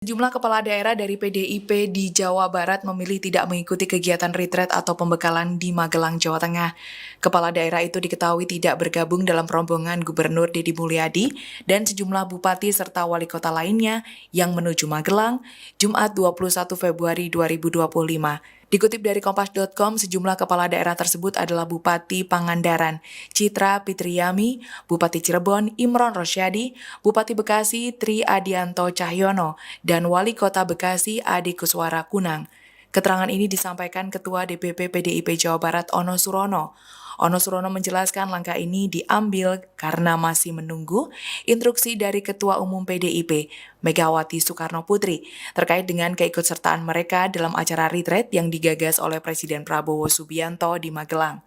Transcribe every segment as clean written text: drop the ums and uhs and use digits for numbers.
Sejumlah kepala daerah dari PDIP di Jawa Barat memilih tidak mengikuti kegiatan retreat atau pembekalan di Magelang, Jawa Tengah. Kepala daerah itu diketahui tidak bergabung dalam rombongan Gubernur Deddy Mulyadi dan sejumlah bupati serta wali kota lainnya yang menuju Magelang, Jumat 21 Februari 2025. Dikutip dari Kompas.com, sejumlah kepala daerah tersebut adalah Bupati Pangandaran, Citra Pitriyami, Bupati Cirebon, Imron Rosyadi, Bupati Bekasi, Tri Adianto Cahyono, dan Wali Kota Bekasi, Adi Kuswara Kunang. Keterangan ini disampaikan Ketua DPP PDIP Jawa Barat, Ono Surono. Ono Surono menjelaskan langkah ini diambil karena masih menunggu instruksi dari Ketua Umum PDIP, Megawati Soekarno Putri, terkait dengan keikutsertaan mereka dalam acara retreat yang digagas oleh Presiden Prabowo Subianto di Magelang.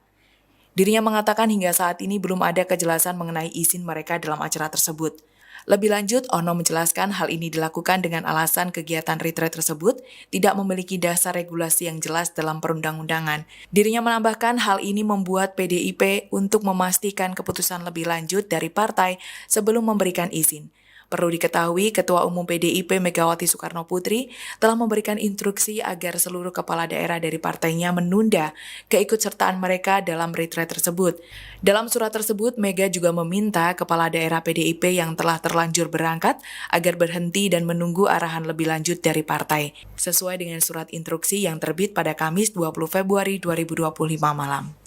Dirinya mengatakan hingga saat ini belum ada kejelasan mengenai izin mereka dalam acara tersebut. Lebih lanjut, Ono menjelaskan hal ini dilakukan dengan alasan kegiatan retreat tersebut tidak memiliki dasar regulasi yang jelas dalam perundang-undangan. Dirinya menambahkan hal ini membuat PDIP untuk memastikan keputusan lebih lanjut dari partai sebelum memberikan izin. Perlu diketahui, Ketua Umum PDIP Megawati Soekarno Putri telah memberikan instruksi agar seluruh kepala daerah dari partainya menunda keikutsertaan mereka dalam retreat tersebut. Dalam surat tersebut, Mega juga meminta kepala daerah PDIP yang telah terlanjur berangkat agar berhenti dan menunggu arahan lebih lanjut dari partai, sesuai dengan surat instruksi yang terbit pada Kamis 20 Februari 2025 malam.